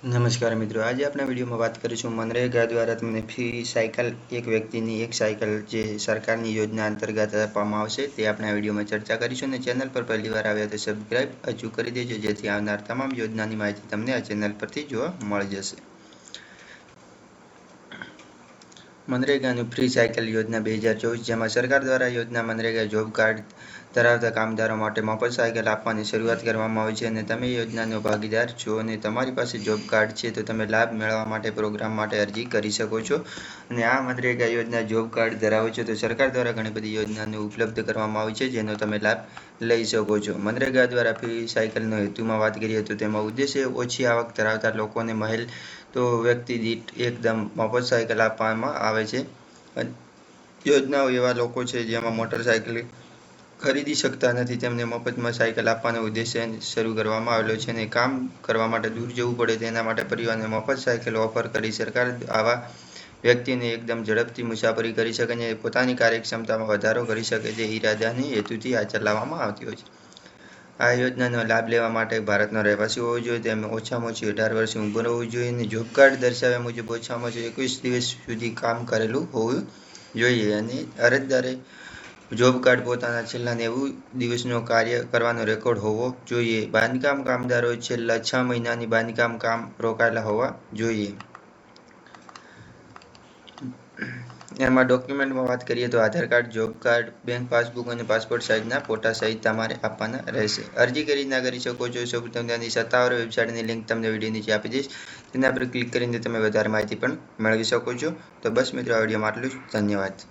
નમસ્કાર મિત્રો, આજે આપણે વિડીયોમાં વાત કરીશું મનરેગા દ્વારા તમને ફ્રી સાયકલ એક વ્યક્તિની એક સાયકલ જે સરકારની યોજના અંતર્ગત આપવામાં આવશે તે આપણે આ વિડીયોમાં ચર્ચા કરીશું. અને ચેનલ પર પહેલીવાર આવ્યા તો સબસ્ક્રાઈબ અચૂક કરી દેજો જેથી આવનાર તમામ યોજનાની માહિતી તમને આ ચેનલ પરથી જોવા મળી જશે. મનરેગાનું ફ્રી સાયકલ યોજના 2024 જેમાં સરકાર દ્વારા યોજના મનરેગા જોબ કાર્ડ ધરાવતા કામદારો માટે મફત સાયકલ આપવાની શરૂઆત કરવામાં આવી છે અને તમે યોજનાનો ભાગીદાર છો અને તમારી પાસે જોબ કાર્ડ છે તો તમે લાભ મેળવવા માટે પ્રોગ્રામ માટે અરજી કરી શકો છો. અને આ મનરેગા યોજના જોબ કાર્ડ ધરાવો છો તો સરકાર દ્વારા ઘણી બધી યોજનાઓ ઉપલબ્ધ કરવામાં આવી છે જેનો તમે લાભ લઈ શકો છો. મનરેગા દ્વારા ફ્રી સાયકલનો હેતુમાં વાત કરીએ તો તેમાં ઉદ્દેશ્ય ઓછી આવક ધરાવતા લોકોને મહેલ તો વ્યક્તિ દીઠ એકદમ મફત સાયકલ આપવામાં આવે છે. યોજનાઓ એવા લોકો છે જેમાં મોટરસાયકલ ખરીદી શકતા નથી તેમને મફતમાં સાયકલ આપવાનો ઉદ્દેશ્ય શરૂ કરવામાં આવેલો છે અને કામ કરવા માટે દૂર જવું પડે તેના માટે પરિવારને મફત સાયકલ ઓફર કરી સરકાર આવા વ્યક્તિને એકદમ ઝડપથી મુસાફરી કરી શકે અને પોતાની કાર્યક્ષમતામાં વધારો કરી શકે તે ઈરાદાની હેતુથી આ ચલાવવામાં આવતી હોય છે. આ યોજનાનો લાભ લેવા માટે ભારતનો રહેવાસી હોવો જોઈએ, તેમને ઓછામાં ઓછી 18 વર્ષની ઉંમર હોવી જોઈએ અને જોબ કાર્ડ દર્શાવ્યા મુજબ ઓછામાં ઓછું 21 દિવસ સુધી કામ કરેલું હોવું જોઈએ અને અરજદારે જોબ કાર્ડ પોતાના છેલ્લા 90 દિવસનો કાર્ય કરવાનો રેકોર્ડ હોવો જોઈએ. બાંધકામ કામદારોએ છેલ્લા 6 મહિનાની બાંધકામ કામ રોકાયેલા હોવા જોઈએ. એમાં ડોક્યુમેન્ટમાં વાત કરીએ તો Aadhaar card, job card, bank passbook અને પાસપોર્ટ સાઇઝના ફોટા સહિત તમારે આપવાના રહેશે. અરજી કરી ના કરી શકો છો. સૌપ્રથમ તેની સત્તાવાર વેબસાઇટની લિંક તમને વિડીયો નીચે આપી દઈશ, તેના પર ક્લિક કરીને તમે વધારે માહિતી પણ મેળવી શકો છો. તો બસ મિત્રો, આ વિડીયોમાં આટલું જ. ધન્યવાદ.